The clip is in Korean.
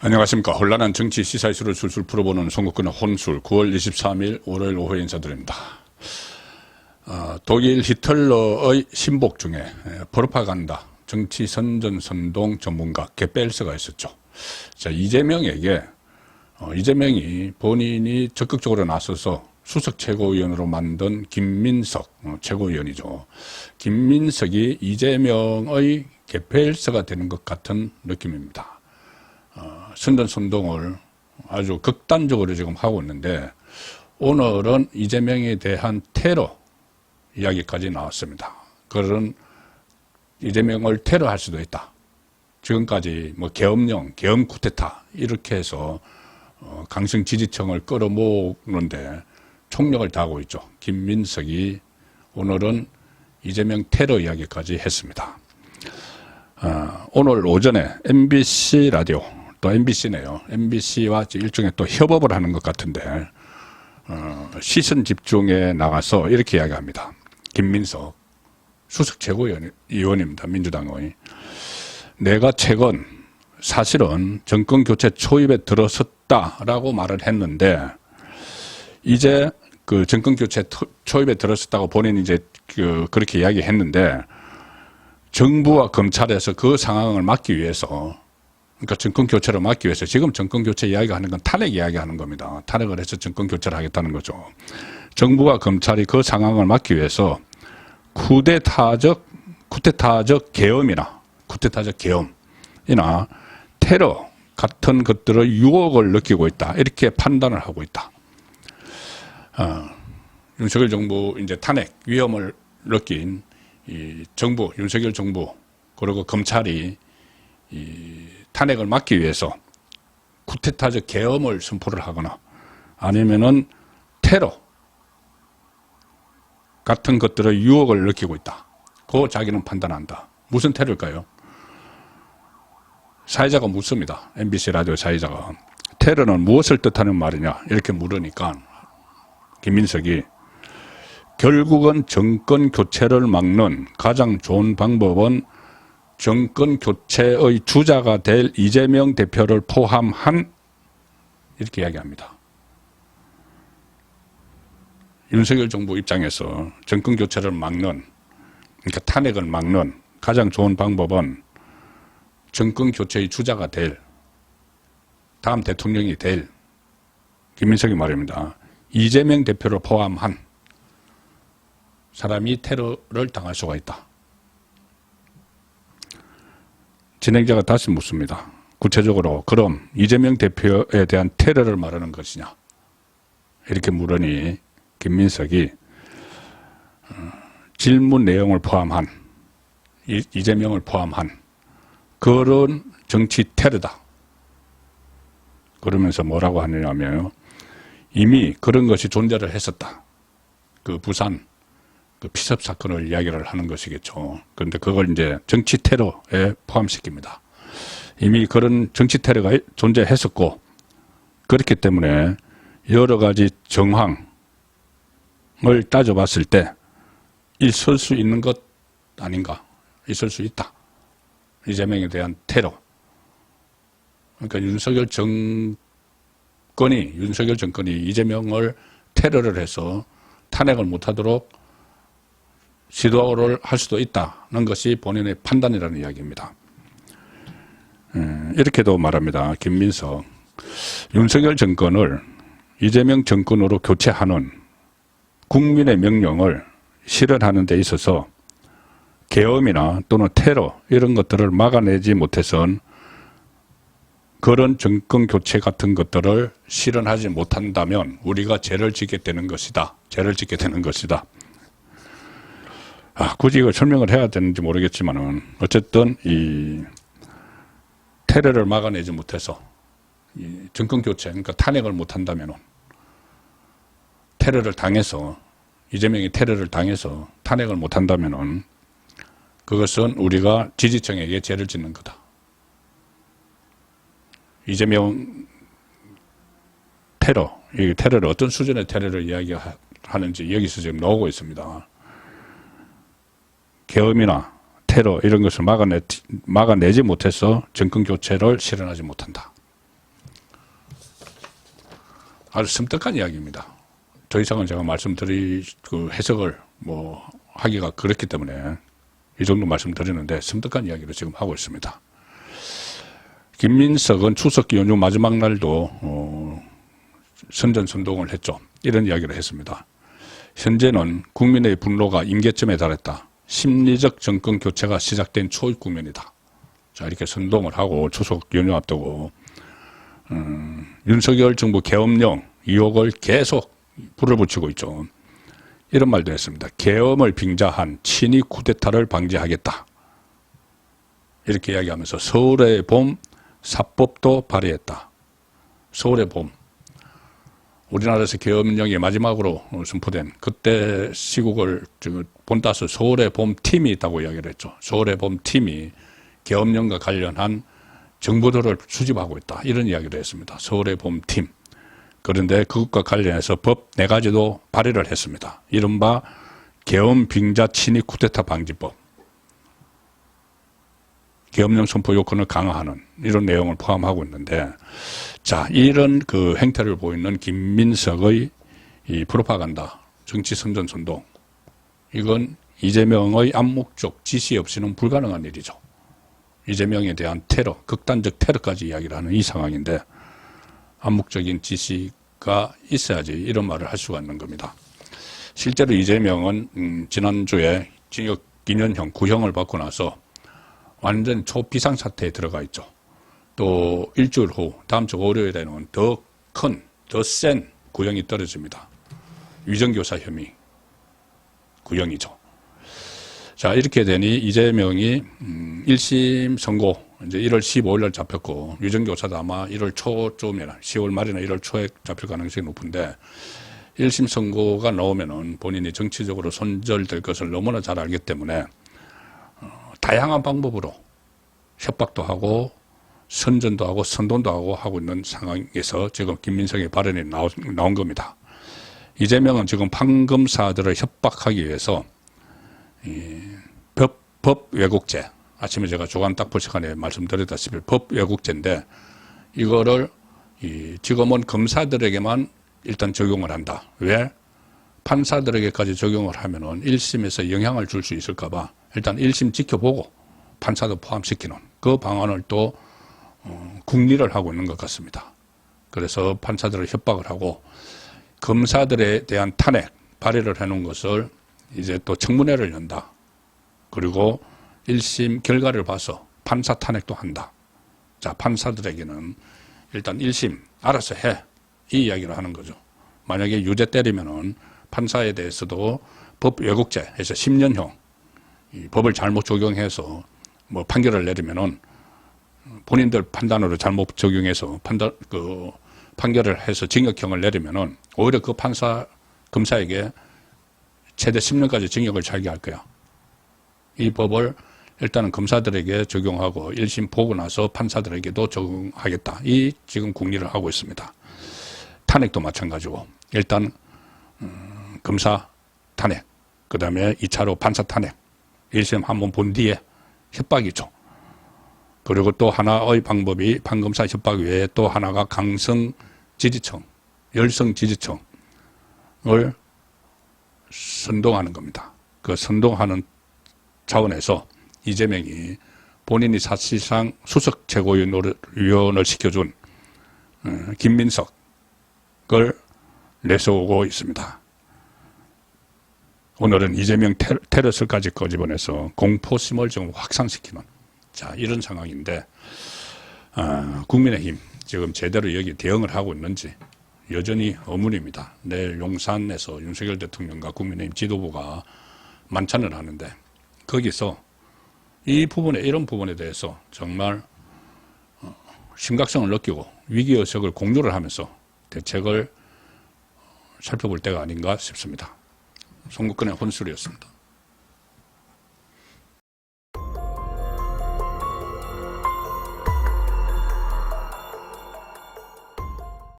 안녕하십니까. 혼란한 정치 시사 이슈를 술술 풀어보는 송국근의 혼술 9월 23일 월요일 오후에 인사드립니다. 독일 히틀러의 신복 중에 프로파간다 정치 선전선동 전문가 게벨스가 있었죠. 자, 이재명에게 이재명이 본인이 적극적으로 나서서 수석 최고위원으로 만든 김민석 최고위원이죠. 김민석이 이재명의 게벨스가 되는 것 같은 느낌입니다. 선전선동을 아주 극단적으로 지금 하고 있는데, 오늘은 이재명에 대한 테러 이야기까지 나왔습니다. 그런 이재명을 테러할 수도 있다. 지금까지 뭐 계엄령, 계엄 쿠데타 이렇게 해서 강성 지지층을 끌어모으는데 총력을 다하고 있죠. 김민석이 오늘은 이재명 테러 이야기까지 했습니다. 오늘 오전에 MBC 라디오, 또 MBC네요. MBC와 일종의 또 협업을 하는 것 같은데, 시선 집중에 나가서 이렇게 이야기합니다. 김민석, 수석 최고위원입니다. 민주당의. 내가 최근 사실은 정권 교체 초입에 들어섰다라고 말을 했는데, 이제 그 정권 교체 초입에 들어섰다고 본인이 이제 그렇게 이야기했는데, 정부와 검찰에서 그 상황을 막기 위해서, 그러니까 정권 교체를 막기 위해서, 지금 정권 교체 이야기가 하는 건 탄핵 이야기하는 겁니다. 탄핵을 해서 정권 교체를 하겠다는 거죠. 정부와 검찰이 그 상황을 막기 위해서 쿠데타적 계엄이나 테러 같은 것들의 유혹을 느끼고 있다. 이렇게 판단을 하고 있다. 윤석열 정부 이제 탄핵 위험을 느낀 이 정부, 윤석열 정부, 그리고 검찰이 이 탄핵을 막기 위해서 쿠데타적 계엄을 선포를 하거나 아니면은 테러 같은 것들의 유혹을 느끼고 있다. 그 자기는 판단한다. 무슨 테러일까요? 사회자가 묻습니다. MBC 라디오 사회자가. 테러는 무엇을 뜻하는 말이냐? 이렇게 물으니까 김민석이 결국은 정권 교체를 막는 가장 좋은 방법은 정권 교체의 주자가 될 이재명 대표를 포함한, 이렇게 이야기합니다. 윤석열 정부 입장에서 정권 교체를 막는, 그러니까 탄핵을 막는 가장 좋은 방법은 정권 교체의 주자가 될, 다음 대통령이 될 김민석이 말입니다. 이재명 대표를 포함한 사람이 테러를 당할 수가 있다. 진행자가 다시 묻습니다. 구체적으로 그럼 이재명 대표에 대한 테러를 말하는 것이냐? 이렇게 물으니 김민석이 질문 내용을 포함한, 이재명을 포함한 그런 정치 테러다. 그러면서 뭐라고 하느냐면 이미 그런 것이 존재를 했었다. 그 부산 그 피습 사건을 이야기를 하는 것이겠죠. 그런데 그걸 이제 정치 테러에 포함시킵니다. 이미 그런 정치 테러가 존재했었고, 그렇기 때문에 여러 가지 정황을 따져봤을 때 있을 수 있는 것 아닌가? 있을 수 있다. 이재명에 대한 테러. 그러니까 윤석열 정권이 이재명을 테러를 해서 탄핵을 못하도록 시도를 할 수도 있다는 것이 본인의 판단이라는 이야기입니다. 이렇게도 말합니다. 김민석. 윤석열 정권을 이재명 정권으로 교체하는 국민의 명령을 실현하는 데 있어서 계엄이나 또는 테러 이런 것들을 막아내지 못해선 그런 정권 교체 같은 것들을 실현하지 못한다면 우리가 죄를 짓게 되는 것이다. 굳이 이걸 설명을 해야 되는지 모르겠지만은 어쨌든 이 테러를 막아내지 못해서 이 정권 교체, 그러니까 탄핵을 못한다면은 이재명이 테러를 당해서 탄핵을 못한다면은 그것은 우리가 지지층에게 죄를 짓는 거다. 이재명 테러, 이 테러를 어떤 수준의 테러를 이야기하는지 여기서 지금 나오고 있습니다. 계엄이나 테러 이런 것을 막아내지 못해서 정권 교체를 실현하지 못한다. 아주 섬뜩한 이야기입니다. 더 이상은 제가 그 해석을 하기가 그렇기 때문에 이 정도 말씀드리는데 섬뜩한 이야기를 지금 하고 있습니다. 김민석은 추석 연휴 마지막 날도 선전선동을 했죠. 이런 이야기를 했습니다. 현재는 국민의 분노가 임계점에 달했다. 심리적 정권 교체가 시작된 초입 국면이다. 자, 이렇게 선동을 하고 추석 연휴 앞두고 윤석열 정부 계엄령 의혹을 계속 불을 붙이고 있죠. 이런 말도 했습니다. 계엄을 빙자한 친위 쿠데타를 방지하겠다. 이렇게 이야기하면서 서울의 봄 사법도 발의했다. 서울의 봄. 우리나라에서 계엄령이 마지막으로 선포된 그때 시국을 본따서 서울의 봄 팀이 있다고 이야기를 했죠. 서울의 봄 팀이 계엄령과 관련한 정보들을 수집하고 있다. 이런 이야기를 했습니다. 서울의 봄 팀. 그런데 그것과 관련해서 법 4가지도 발의를 했습니다. 이른바 계엄 빙자 친위 쿠데타 방지법. 계엄령 선포 요건을 강화하는 이런 내용을 포함하고 있는데, 자, 이런 그 행태를 보이는 김민석의 이 프로파간다, 정치 선전선동, 이건 이재명의 암묵적 지시 없이는 불가능한 일이죠. 이재명에 대한 테러, 극단적 테러까지 이야기를 하는 이 상황인데 암묵적인 지시가 있어야지 이런 말을 할 수가 있는 겁니다. 실제로 이재명은 지난주에 징역 2년형 구형을 받고 나서 완전 초비상사태에 들어가 있죠. 또 일주일 후 다음 주 월요일에는 더 큰, 더 센 구형이 떨어집니다. 위정교사 혐의 구형이죠. 자, 이렇게 되니 이재명이 1심 선고 이제 1월 15일 날 잡혔고, 위정교사도 아마 1월 초쯤이나 10월 말이나 1월 초에 잡힐 가능성이 높은데, 1심 선고가 나오면은 본인이 정치적으로 손절될 것을 너무나 잘 알기 때문에 다양한 방법으로 협박도 하고 선전도 하고 선동도 하고 있는 상황에서 지금 김민석의 발언이 나온 겁니다. 이재명은 지금 판검사들을 협박하기 위해서 법 왜곡죄, 아침에 제가 주간 딱보 시간에 말씀드렸다시피 법 왜곡죄인데, 이거를 지금은 검사들에게만 일단 적용을 한다. 왜? 판사들에게까지 적용을 하면은 1심에서 영향을 줄 수 있을까봐 일단 1심 지켜보고 판사도 포함시키는 그 방안을 또 궁리를 하고 있는 것 같습니다. 그래서 판사들을 협박을 하고 검사들에 대한 탄핵 발의를 해놓은 것을 이제 또 청문회를 연다. 그리고 1심 결과를 봐서 판사 탄핵도 한다. 자, 판사들에게는 일단 1심 알아서 해. 이 이야기를 하는 거죠. 만약에 유죄 때리면은 판사에 대해서도 법 왜곡죄 해서 10년형, 이 법을 잘못 적용해서 판결을 내리면은 본인들 판단으로 잘못 적용해서 판결을 해서 징역형을 내리면은 오히려 그 검사에게 최대 10년까지 징역을 살게 할 거야. 이 법을 일단은 검사들에게 적용하고 1심 보고 나서 판사들에게도 적용하겠다. 이 지금 궁리를 하고 있습니다. 탄핵도 마찬가지고 일단 검사 탄핵, 그 다음에 2차로 판사 탄핵, 1심 한번 본 뒤에 협박이죠. 그리고 또 하나의 방법이 판검사 협박 외에 또 하나가 강성 지지층, 열성 지지층을 선동하는 겁니다. 그 선동하는 차원에서 이재명이 본인이 사실상 수석 최고위원을 시켜준 김민석을 내세우고 있습니다. 오늘은 이재명 테러설까지 꺼집어내서 공포심을 좀 확산시키는, 자, 이런 상황인데, 국민의힘 지금 제대로 여기 대응을 하고 있는지 여전히 의문입니다. 내일 용산에서 윤석열 대통령과 국민의힘 지도부가 만찬을 하는데, 거기서 이런 부분에 대해서 정말 심각성을 느끼고 위기의식을 공유를 하면서 대책을 살펴볼 때가 아닌가 싶습니다. 송국근의 혼술이었습니다.